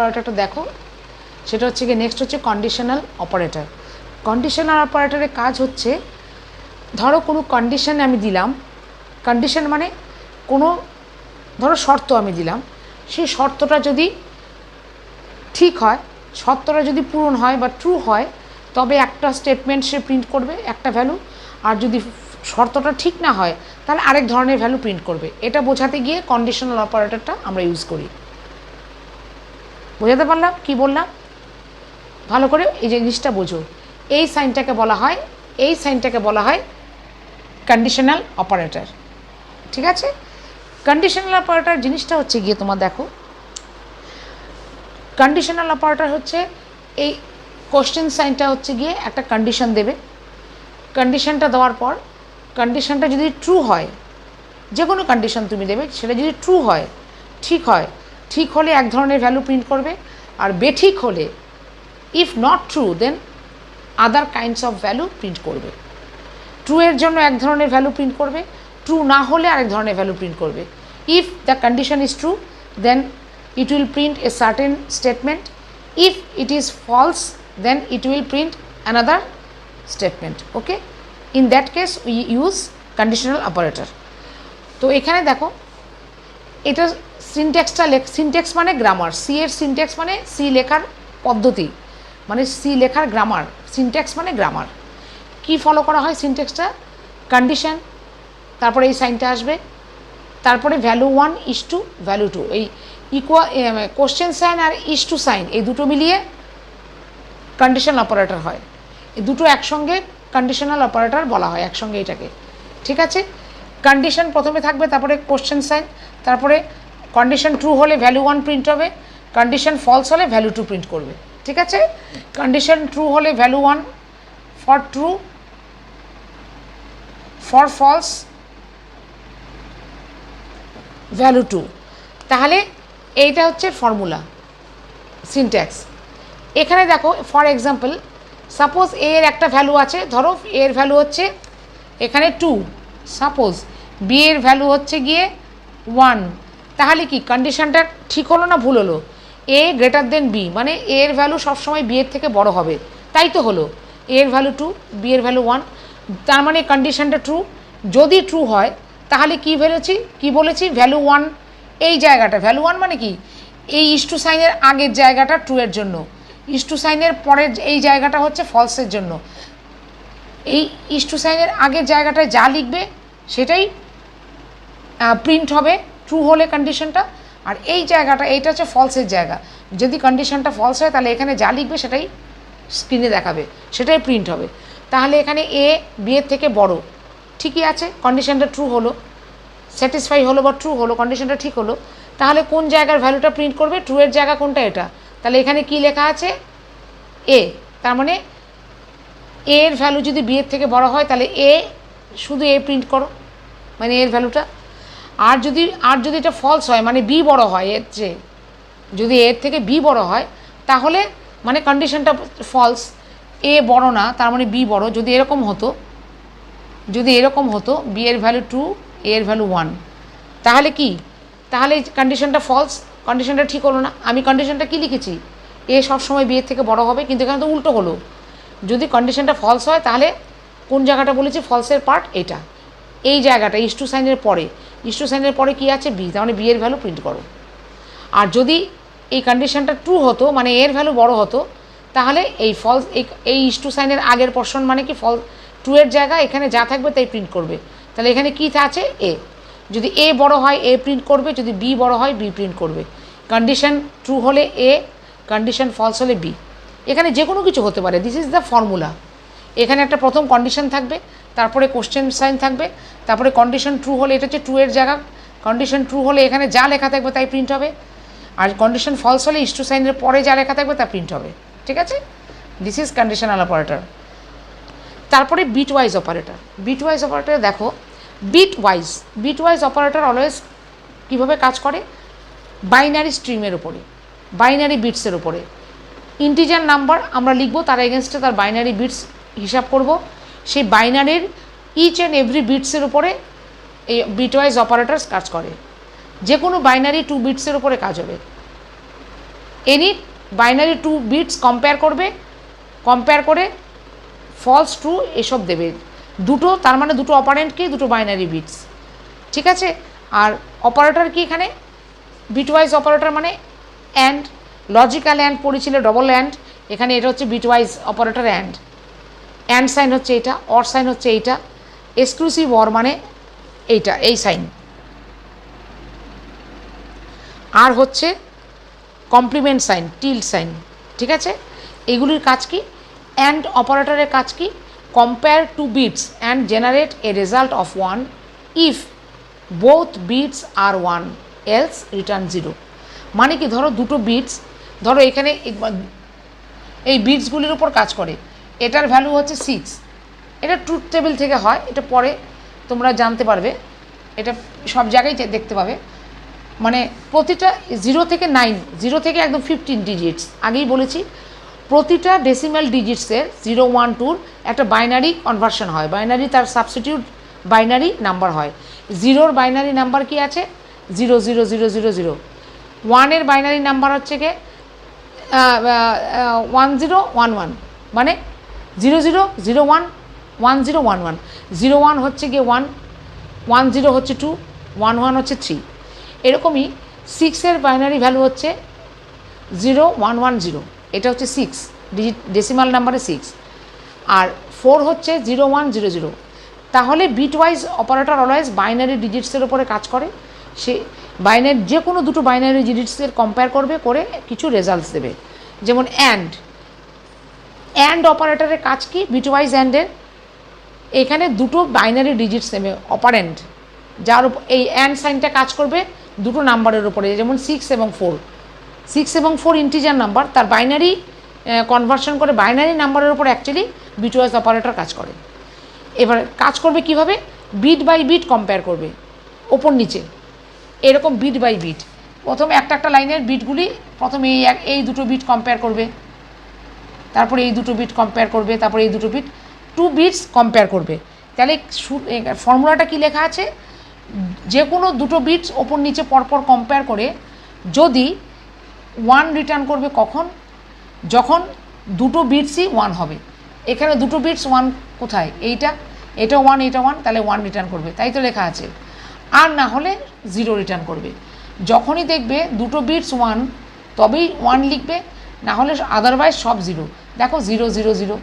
অপারেটরটা দেখো, সেটা হচ্ছে গিয়ে নেক্সট হচ্ছে কন্ডিশনাল অপারেটর। কন্ডিশনাল অপারেটরের কাজ হচ্ছে, ধরো কোনো কন্ডিশন আমি দিলাম, কন্ডিশন মানে কোনো ধরো শর্ত আমি দিলাম, সেই শর্তটা যদি ঠিক হয়, শর্তটা যদি পূরণ হয় বা ট্রু হয়, তবে একটা স্টেটমেন্ট সে প্রিন্ট করবে, একটা ভ্যালু। আর যদি শর্তটা ঠিক না হয়, তাহলে আরেক ধরনের ভ্যালু প্রিন্ট করবে। এটা বোঝাতে গিয়ে কন্ডিশনাল অপারেটরটা আমরা ইউজ করি। বোঝাতে পারলাম কি বললাম? ভালো করে এই জিনিসটা বোঝো। এই সাইনটাকে বলা হয় কন্ডিশনাল অপারেটর। ঠিক আছে? কন্ডিশনাল অপারেটর জিনিসটা হচ্ছে গিয়ে তোমার দেখো, কন্ডিশনাল অপারেটর হচ্ছে এই কোশ্চেন সাইনটা হচ্ছে গিয়ে একটা কন্ডিশন দেবে। কন্ডিশনটা দেওয়ার পর কন্ডিশনটা যদি ট্রু হয়, যে কোনো কন্ডিশন তুমি দেবে, সেটা যদি ট্রু হয়, ঠিক হলে এক ধরনের ভ্যালু প্রিন্ট করবে, আর বেঠিক হলে, if not true then other kinds of value print করবে। ট্রু এর জন্য এক ধরনের ভ্যালু প্রিন্ট করবে, ট্রু না হলে আরেক ধরনের ভ্যালু প্রিন্ট করবে। If the condition is true then it will print a certain statement. If it is false, then it will print another statement. Okay, in that case we use conditional operator. তো এখানে দেখো, এটা syntax মানে grammar. C এর syntax মানে C লেখার পদ্ধতি, মানে সি লেখার গ্রামার। সিনট্যাক্স মানে গ্রামার। কি ফলো করা হয় সিনট্যাক্সটা? কন্ডিশন, তারপরে এই সাইনটা আসবে, তারপরে ভ্যালু 1 ইজ টু ভ্যালু 2, এই কোশ্চেন সাইন আর ইজ টু সাইন, এই দুটো মিলিয়ে কন্ডিশনাল অপারেটর হয়। এই দুটো একসঙ্গে কন্ডিশনাল অপারেটর বলা হয়, একসঙ্গে এটাকে। ঠিক আছে? কন্ডিশন প্রথমে থাকবে, তারপরে কোশ্চেন সাইন, তারপরে কন্ডিশন ট্রু হলে ভ্যালু 1 প্রিন্ট হবে, কন্ডিশন ফলস হলে ভ্যালু 2 প্রিন্ট করবে। ঠিক আছে? কন্ডিশন ট্রু হলে value 1 for true, for false value 2। তাহলে এইটা হচ্ছে ফর্মুলা, সিনট্যাক্স। এখানে দেখো, ফর এক্সাম্পল, সাপোজ এ এর একটা ভ্যালু আছে, ধরো এ এর ভ্যালু হচ্ছে এখানে 2, সাপোজ বি এর ভ্যালু হচ্ছে গিয়ে 1, তাহলে কি কন্ডিশনটা ঠিক হলো না ভুল হলো? এ গ্রেটার দেন বি, মানে এ এর ভ্যালু সবসময় বি এর থেকে বড় হবে, তাই তো হলো। এ এর ভ্যালু 2, বি এর ভ্যালু 1, তার মানে কন্ডিশনটা ট্রু। যদি ট্রু হয় তাহলে কি বলেছি ভ্যালু 1, এই জায়গাটা ভ্যালু 1 মানে কি, এই ইজ টু সাইনের আগের জায়গাটা ট্রু এর জন্য, ইজ টু সাইনের পরের এই জায়গাটা হচ্ছে ফলসের জন্য। এই ইজ টু সাইনের আগের জায়গাটায় যা লিখবে সেটাই প্রিন্ট হবে ট্রু হলে কন্ডিশনটা, আর এই জায়গাটা এইটা হচ্ছে ফলসের জায়গা। যদি কন্ডিশনটা ফলস হয় তাহলে এখানে যা লিখবে সেটাই স্ক্রিনে দেখাবে, সেটাই প্রিন্ট হবে। তাহলে এখানে এ বি এর থেকে বড়, ঠিকই আছে, কন্ডিশনটা ট্রু হলো, স্যাটিসফাই হলো বা ট্রু হলো, কন্ডিশনটা ঠিক হলো। তাহলে কোন জায়গার ভ্যালুটা প্রিন্ট করবে? ট্রু এর জায়গা কোনটা? এটা। তাহলে এখানে কি লেখা আছে? এ। তার মানে এ এর ভ্যালু যদি বি এর থেকে বড় হয় তাহলে এ, শুধু এ প্রিন্ট করো, মানে এর ভ্যালুটা। আর যদি এটা ফলস হয়, মানে বি বড় হয় এর চেয়ে, যদি এর থেকে বি বড় হয়, তাহলে মানে কন্ডিশনটা ফলস, এ বড় না, তার মানে বি বড়। যদি এরকম হতো বি এর ভ্যালু 2, এ এর ভ্যালু 1, তাহলে কি? তাহলে কন্ডিশনটা ফলস, কন্ডিশনটা ঠিক হলো না। আমি কন্ডিশনটা কি লিখেছি? এ সবসময় বি এর থেকে বড় হবে, কিন্তু এখানে তো উল্টো হলো। যদি কন্ডিশনটা ফলস হয় তাহলে কোন জায়গাটা বলেছি ফলসের পার্ট? এটা, এই জায়গাটা ইজ টু সাইনের পরে। ইজ টু সাইনের পরে কি আছে? বি, তার মানে বি এর ভ্যালু প্রিন্ট করো। আর যদি এই কন্ডিশনটা ট্রু হতো, মানে এর ভ্যালু বড় হতো, তাহলে এই ফলস, এই ইজ টু সাইনের আগের পোর্শন মানে কি ট্রু এর জায়গা, এখানে যা থাকবে তাই প্রিন্ট করবে। তাহলে এখানে কী আছে? এ। যদি এ বড় হয় এ প্রিন্ট করবে, যদি বি বড় হয় বি প্রিন্ট করবে। কন্ডিশন ট্রু হলে এ, কন্ডিশন ফলস হলে বি। এখানে যে কোনো কিছু হতে পারে, দিস ইজ দ্য ফর্মুলা। এখানে একটা প্রথম কন্ডিশন থাকবে, তারপরে কোশ্চেন সাইন থাকবে, তারপরে কন্ডিশন ট্রু হলে, এটা হচ্ছে ট্রু এর জায়গা, কন্ডিশন ট্রু হলে এখানে যা লেখা থাকবে তাই প্রিন্ট হবে, আর কন্ডিশন ফলস হলে ইজ টু সাইনের পরে যা লেখা থাকবে তা প্রিন্ট হবে। ঠিক আছে? This is conditional operator. তারপরে বিটওয়াইজ অপারেটর। বিটওয়াইজ অপারেটর দেখো, বিটওয়াইজ অপারেটর অলওয়েজ কীভাবে কাজ করে? বাইনারি স্ট্রিমের উপরে, বাইনারি বিটসের উপরে। ইন্টিজার নাম্বার আমরা লিখবো, তার এগেনস্টে তার বাইনারি বিটস হিসাব করব, সেই বাইনারির ইচ অ্যান্ড এভরি বিটসের উপরে এই বিটওয়াইজ অপারেটরস কাজ করে। যে কোনো বাইনারি 2 বিটসের উপরে কাজ হবে। Any binary two bits compare করবে, কম্পেয়ার করে ফলস ট্রু এসব দেবে। দুটো, তার মানে দুটো অপারেন্ট কি, দুটো বাইনারি বিটস, ঠিক আছে। আর অপারেটর কি এখানে, বিটওয়াইজ অপারেটর মানে অ্যান্ড, লজিক্যাল অ্যান্ড পড়েছিল ডবল অ্যান্ড, এখানে এটা হচ্ছে বিটওয়াইজ অপারেটর অ্যান্ড সাইন হচ্ছে এইটা, অর সাইন হচ্ছে এইটা, এক্সক্লুসিভ অর মানে এইটা, এই সাইন। আর হচ্ছে কমপ্লিমেন্ট সাইন, টিল্ড সাইন, ঠিক আছে। এগুলির কাজ কি, অ্যান্ড অপারেটরের কাজ কি, compare two bits and generate a result of one if both bits are one, else return zero. মানে কি, ধরো দুটো বিটস, ধরো এখানে এই বিটসগুলির উপর কাজ করে, এটার ভ্যালু হচ্ছে 6, এটা ট্রুথ টেবিল থেকে হয়, এটা পরে তোমরা জানতে পারবে, এটা সব জায়গায় দেখতে পাবে। মানে প্রতিটা 0 থেকে 9, 0 থেকে একদম 15 ডিজিটস, আগেই বলেছি প্রতিটা ডেসিমাল ডিজিটসের 0, 1, 2 একটা বাইনারি কনভার্সন হয়, বাইনারি তার সাবস্টিটিউট বাইনারি নাম্বার হয়। 0-র বাইনারি নাম্বার কি আছে, 0 0 0 0 0, 1-এর বাইনারি নাম্বার হচ্ছে গিয়ে 1 0 1 1, মানে 0 0 0 1 1 0 1 1, 0 1 হচ্ছে গিয়ে 1, 1 0 হচ্ছে 2, 1 1 হচ্ছে 3। এরকমই 6-এর বাইনারি ভ্যালু হচ্ছে 0 1 1 0, এটা হচ্ছে 6 ডিজিট, ডেসিমাল নাম্বারে 6। আর 4 হচ্ছে 0 1 0 0। তাহলে বিটওয়াইজ অপারেটর অলওয়েজ বাইনারি ডিজিটসের উপরে কাজ করে, সে বাইনারি যে কোনো দুটো বাইনারি ডিজিটসের কম্পেয়ার করবে, করে কিছু রেজাল্টস দেবে। যেমন অ্যান্ড অপারেটরের কাজ কি, বিটওয়াইজ অ্যান্ডের এখানে দুটো বাইনারি ডিজিটস নেবে অপারেন্ট, যার এই অ্যান্ড সাইনটা কাজ করবে দুটো নাম্বারের উপরে, যেমন 6 এবং 4, 6 এবং 4 ইন্টিজার নাম্বার, তার বাইনারি কনভার্সন করে বাইনারি নাম্বারের উপর অ্যাকচুয়ালি বিটওয়াইজ অপারেটর কাজ করে। এবার কাজ করবে কিভাবে, বিট বাই বিট কম্পেয়ার করবে, ওপর নিচে এরকম বিট বাই বিট। প্রথমে একটা লাইনের বিটগুলি প্রথমে এই দুটো বিট কম্পেয়ার করবে, তারপরে এই দুটো বিট কম্পেয়ার করবে, তারপরে এই দুটো বিট, 2 বিটস কম্পেয়ার করবে। তাহলে ফর্মুলাটা কি লেখা আছে, যে কোনো দুটো বিটস ওপর নিচে পরপর কম্পেয়ার করে যদি 1 রিটার্ন করবে, কখন, যখন দুটো বিটসই 1 হবে। এখানে দুটো বিটস 1 কোথায়, এটা 1 এটা 1, তাহলে 1 রিটার্ন করবে, তাই তো লেখা আছে। আর না হলে 0 রিটার্ন করবে। যখনই দেখবে দুটো বিটস 1 তবেই 1 লিখবে, না হলে আদারওয়াইজ সব 0। দেখো 0 0 0,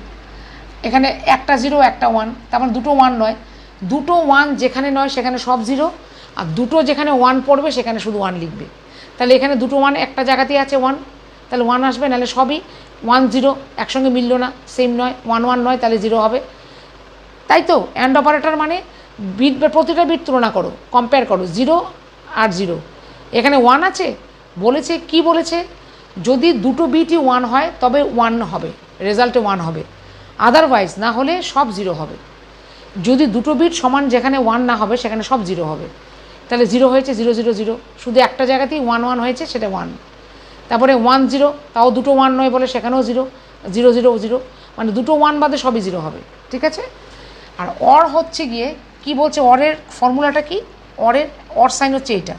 এখানে একটা 0 একটা 1, তার মানে দুটো 1 নয়, দুটো 1 যেখানে নয় সেখানে সব 0, আর দুটো যেখানে 1 পড়বে সেখানে শুধু 1 লিখবে। তাহলে এখানে দুটো 1 একটা জায়গাতেই আছে 1, তাহলে 1 আসবে, নাহলে সবই 1 0 একসঙ্গে মিললো না, সেম নয়, 1 1 নয়, তাহলে 0 হবে। তাই তো অ্যান্ড অপারেটর মানে বিট, প্রতিটা বিট তুলনা করো, কম্পেয়ার করো, 0 আর 0। এখানে 1 আছে, বলেছে কি বলেছে, যদি দুটো বিটই 1 হয় তবে 1 হবে, রেজাল্টে 1 হবে, আদারওয়াইজ না হলে সব 0 হবে। যদি দুটো বিট সমান যেখানে 1 না হবে সেখানে সব 0 হবে। তাহলে 0 হয়েছে 0 0 0, শুধু একটা জায়গাতেই 1 1 হয়েছে, সেটা 1। তারপরে 1 0, তাও দুটো 1 নয় বলে সেখানেও 0 0 0 0, মানে দুটো 1 বাদে সবই 0 হবে, ঠিক আছে। আর অর হচ্ছে গিয়ে কি বলছে, অরের ফর্মুলাটা কি, অর সাইন হচ্ছে এইটা,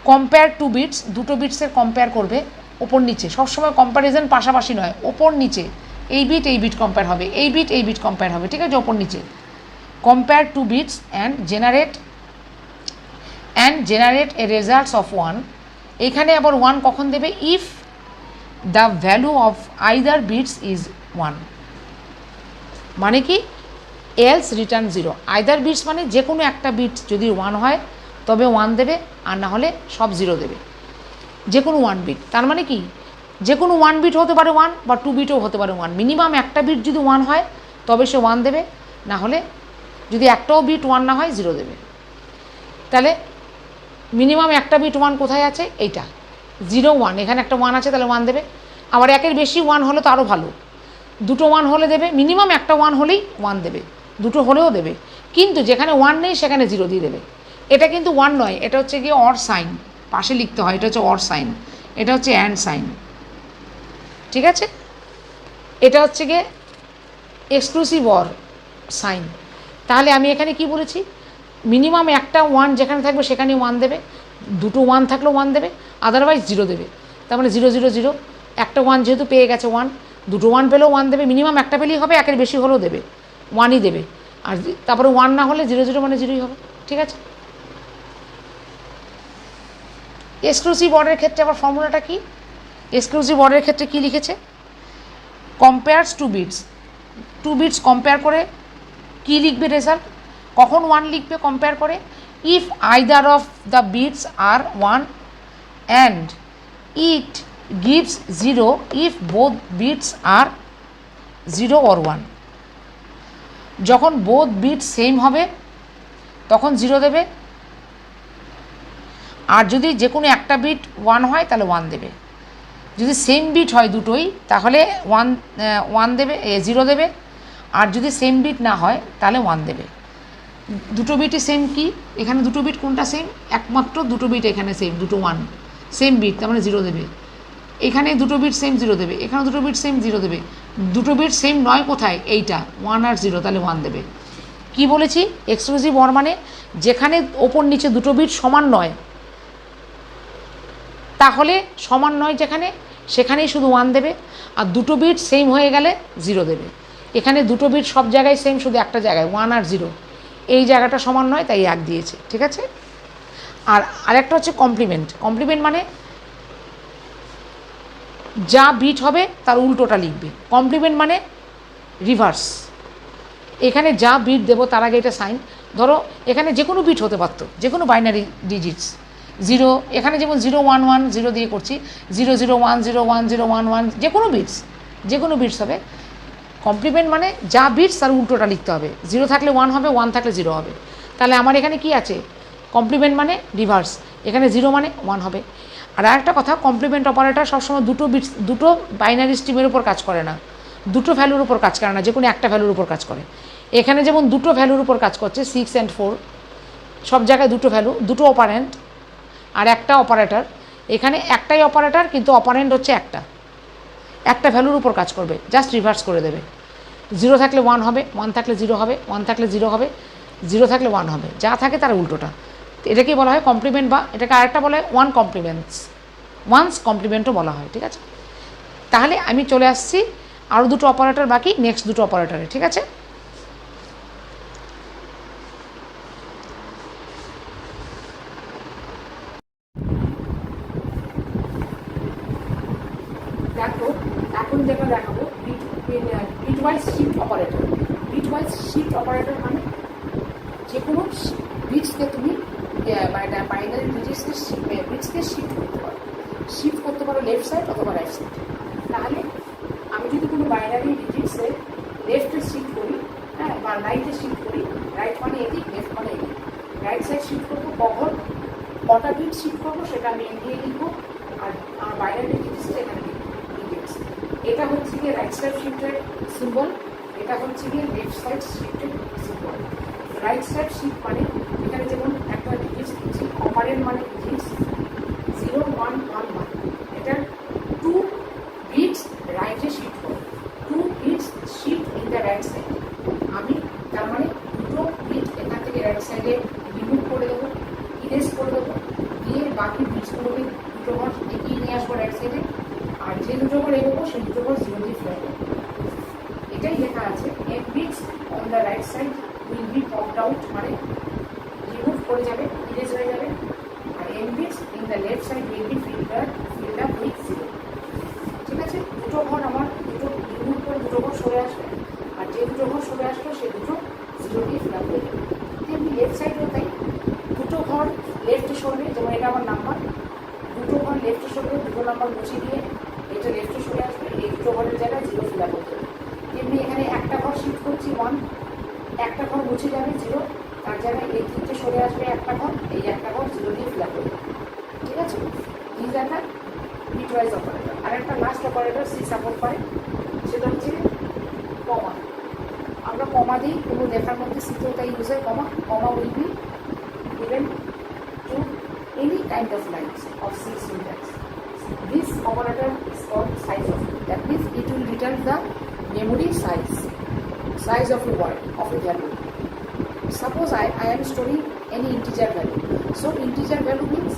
কম্পেয়ার টু বিটস, দুটো বিটসের কম্পেয়ার করবে ওপর নিচে, সবসময় কম্প্যারিজন পাশাপাশি নয়, ওপর নিচে, এই বিট কম্পেয়ার হবে, এই বিট কম্পেয়ার হবে, ঠিক আছে, ওপর নিচে, compare two bits and generate a results of 1। এখানে আবার 1 কখন দেবে, if the value of either bits is 1, মানে কি, এলস রিটার্ন 0। আইদার বিটস মানে যে কোনো একটা বিট যদি 1 হয় তবে 1 দেবে, আর না হলে সব 0 দেবে, যে কোনো 1 বিট। তার মানে কি, যে কোনো 1 বিট হতে পারে 1, বা 2 বিটও হতে পারে 1, মিনিমাম একটা বিট যদি 1 হয় তবে সে 1 দেবে, না হলে যদি একটাও বিট 1 না হয় 0 দেবে। তাহলে মিনিমাম একটা বিট 1 কোথায় আছে, এইটা 0 1, এখানে একটা 1 আছে তাহলে 1 দেবে। আবার একের বেশি 1 হলে তো আরও ভালো, দুটো 1 হলে দেবে, মিনিমাম একটা 1 হলেই 1 দেবে, দুটো হলেও দেবে, কিন্তু যেখানে 1 নেই সেখানে 0 দিয়ে দেবে। এটা কিন্তু 1 নয়, এটা হচ্ছে গিয়ে অর সাইন, পাশে লিখতে হয়, এটা হচ্ছে অর সাইন, এটা হচ্ছে অ্যান্ড সাইন, ঠিক আছে। এটা হচ্ছে গিয়ে এক্সক্লুসিভ অর সাইন। তাহলে আমি এখানে কি বলেছি, মিনিমাম একটা 1 যেখানে থাকবে সেখানে 1 দেবে, দুটো 1 থাকলেও 1 দেবে, আদারওয়াইজ 0 দেবে। তার মানে 0 0 0, একটা 1 যেহেতু পেয়ে গেছে 1, দুটো 1 পেলেও 1 দেবে, মিনিমাম একটা পেলেই হবে, একের বেশি হলেও দেবে, 1ই দেবে। আর তারপরে 1 না হলে 0 0 মানে 0ই হবে, ঠিক আছে। এক্সক্লুসিভ অরের ক্ষেত্রে আবার ফর্মুলাটা কি? এক্সক্লুসিভ অরের ক্ষেত্রে কি লিখেছে? কম্পেয়ার্স টু বিটস কম্পেয়ার করে কি লিখবে রেজাল্ট? কখন 1 লিখবে কম্পেয়ার করে? If either of the bits are 1 and it gives 0 if both bits are 0 or 1। যখন বোথ বিট সেম হবে তখন 0 দেবে, আর যদি যে কোনো একটা বিট 1 হয় তাহলে 1 দেবে। যদি সেম বিট হয় দুটোই তাহলে 1 দেবে, 0 দেবে, আর যদি সেম বিট না হয় তাহলে 1 দেবে। দুটো বিটই সেম, কি এখানে দুটো বিট কোনটা সেম? একমাত্র দুটো বিট এখানে সেম, দুটো 1 সেম বিট, তার মানে 0 দেবে। এখানে দুটো বিট সেম 0 দেবে, এখানে দুটো বিট সেম 0 দেবে। দুটো বিট সেম নয় কোথায়? এইটা 1 আর 0, তাহলে 1 দেবে। কি বলেছি? এক্সক্লুসিভ অর মানে যেখানে ওপর নিচে দুটো বিট সমান নয়, তাহলে সমান নয় যেখানে, সেখানেই শুধু 1 দেবে, আর দুটো বিট সেম হয়ে গেলে 0 দেবে। এখানে দুটো বিট সব জায়গায় সেম, শুধু একটা জায়গায় 1 আর 0, এই জায়গাটা সমান নয় তাই 1 দিয়েছে, ঠিক আছে। আর আরেকটা হচ্ছে কমপ্লিমেন্ট। কমপ্লিমেন্ট মানে যা বিট হবে তার উল্টোটা লিখবে। কমপ্লিমেন্ট মানে রিভার্স। এখানে যা বিট দেবো তার আগে এটা সাইন। ধরো এখানে যে কোনো বিট হতে পারতো, যে কোনো বাইনারি ডিজিটস, 0, এখানে যেমন 0 1 1 0 দিয়ে করছি, 0 0 1 0 1 0 1 1, যে কোনো বিটস হবে। কমপ্লিমেন্ট মানে যা বিটস তার উল্টোটা লিখতে হবে। 0 থাকলে 1 হবে, 1 থাকলে 0 হবে। তাহলে আমার এখানে কি আছে? কমপ্লিমেন্ট মানে রিভার্স, এখানে 0 মানে 1 হবে। আর আরেকটা কথা, কমপ্লিমেন্ট অপারেটর সবসময় দুটো বাইনারি স্ট্রিমের উপর কাজ করে না, দুটো ভ্যালুর উপর কাজ করে না, যে কোনো একটা ভ্যালুর উপর কাজ করে। এখানে যেমন দুটো ভ্যালুর উপর কাজ করছে, 6 and 4, সব জায়গায় দুটো ভ্যালু, দুটো অপারেন্ট আর একটা অপারেটর। এখানে একটাই অপারেটর, কিন্তু অপারেন্ট হচ্ছে একটা ভ্যালুর উপর কাজ করবে, জাস্ট রিভার্স করে দেবে। 0 থাকলে 1 হবে, 1 থাকলে 0 হবে, 1 থাকলে 0 হবে, 0 থাকলে 1 হবে, যা থাকে তার উল্টোটা। এটাকেই বলা হয় কমপ্লিমেন্ট, বা এটাকে আরেকটা বলা হয় ওয়ান্স কমপ্লিমেন্টও বলা হয়, ঠিক আছে। তাহলে আমি চলে আসছি আরও দুটো অপারেটর বাকি, নেক্সট দুটো অপারেটরে, ঠিক আছে। দেখো এখন যেটা দেখাবো bitwise shift operator. Bitwise shift operator মানে যে কোনো বিটসকে তুমি বাইনারি বিটসকে শিফট করতে পারো লেফট সাইড অথবা রাইট সাইড। তাহলে আমি যদি কোনো বাইনারি ডিজিটসে লেফটে শিফট করি, হ্যাঁ, বা রাইটে শিফট করি, রাইট মানে এদিক, লেফট মানে এদিক, রাইট সাইড শিফট করবো, কটা বিট শিফট করবো সেটা আমি এগিয়ে লিখবো, আর আমার বাইনারি ডিজিটসটা এখানে ডিজিটস। এটা হচ্ছে গিয়ে রাইট সাইড শিফটের সিম্বল, এটা হচ্ছে গিয়ে লেফট সাইড শিফটের সিম্বল। রাইট সাইড শিফট মানে এখানে যেমন একটা ডিজিটস দিচ্ছি, অপারেন্ট মানে ডিজিটস 0 1 1 1, এটা 2 বিটস রাইটে শিফট করো, 2 bits shift in the right side. আমি তার মানে দুটো বিট এখান থেকে রাইট সাইডে রিমুভ করে দেবো, ইরেজ করে দেবো, দিয়ে বাকি বিটসগুলোকে দুটো ঘর এগিয়ে নিয়ে আসবো রাইট সাইডে, আর যে দুটো ঘর এগোবো সেই দুটো ঘর 0 দিয়ে ফেলে দেবো। এটাই লেখা আছে, n bits on the right side will be popped out, মানে রিমুভ করে যাবে, ইরেজ হয়ে যাবে, আর n bits in the left side will be filled up with 0, ঠিক আছে। দুটো ঘর আমার দুটো রিমুভ করে দুটো ঘর সরে আসবে, আর যে দুটো ঘর সরে আসলো সে দুটো 0 দিয়ে ফিল আপ হয়ে যাবে। তেমনি লেফট সাইডেও তাই, দুটো ঘর লেফটে সরবে, যেমন এটা আমার নাম্বার, দুটো ঘর লেফটে সরবে, দুটো নাম্বার মুছে দিয়ে এটা লেফটে সরে আসবে, এই দুটো ঘরের জায়গায় 0 ফিল আপ হয়ে যাবে। তেমনি এখানে একটা ঘর শিফট করছি 1, একটা ঘর মুছে যাবে 0, তার জায়গায় এই তিনটে সরে আসবে একটা ঘর, এই একটা ঘর 0 দিয়ে ফিল আপ হয়ে যাবে, ঠিক আছে। This are the bitwise operator. আর একটা লাস্ট অপারেটর সি সাপোর্ট করে, সেটা হচ্ছে কমা। আমরা কমা দিই কোনো লেখার মধ্যে, সিতেও তাই ইউজ হয় comma will be given to any kind of lines of C syntax. This operator is called size of. That means it will return the memory size of a word, of a value. Suppose I am storing any integer value. So integer value means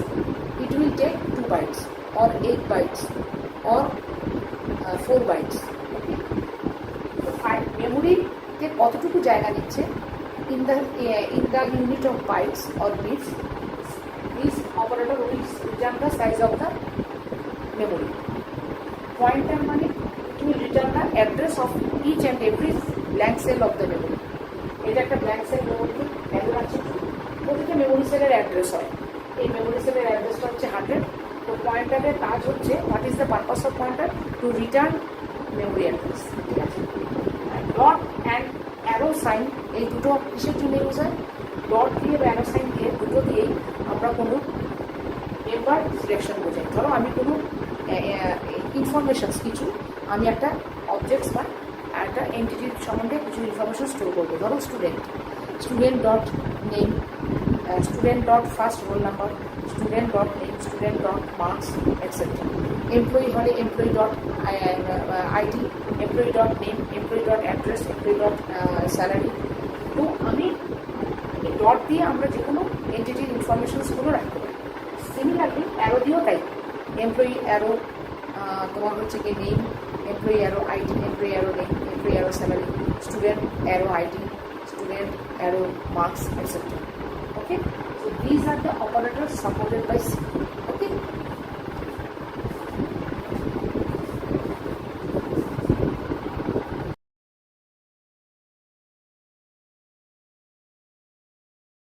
it will take 2 bytes. or 8 bytes or 4 bytes. মেমোরিতে কতটুকু জায়গা নিচ্ছে in the unit of bytes or bits, this operator will return the size of the memory. Pointer মানে it will return the address of each and every blank cell of the memory. এটা একটা blank cell memory value আছে, প্রতিটা memory সেলের address হয়, এই memory সেলের অ্যাড্রেসটা হচ্ছে 100। তো পয়েন্টারের কাজ হচ্ছে, what is the purpose of pointer? To return memory address, ঠিক আছে। ডট অ্যান্ড অ্যারো সাইন এই দুটো কিসের জন্য ইউজ হয়? ডট দিয়ে বা অ্যারো সাইন দিয়ে দুটো দিয়েই আমরা কোনো মেম্বার সিলেকশন বোঝাই। ধরো আমি কোনো ইনফরমেশনস কিছু, আমি একটা অবজেক্টস বা একটা এন্টিটির সম্বন্ধে কিছু ইনফরমেশন স্টোর করবো। ধরো student dot name, student dot first roll number, student dot name, student dot marks etcetera. Employee হলে employee dot ID, employee dot name, employee dot address, employee dot salary. তো আমি এই ডট দিয়ে আমরা যে কোনো এন্টিটির ইনফরমেশনসগুলো রাখতে পারি। সিমিলারলি অ্যারো দিয়েও তাই, এমপ্লয়ি অ্যারো তোমার হচ্ছে কি name, employee arrow ID, employee arrow name, employee arrow salary, student arrow ID, student arrow marks etc. Okay, so these are the operators supported by C. Okay,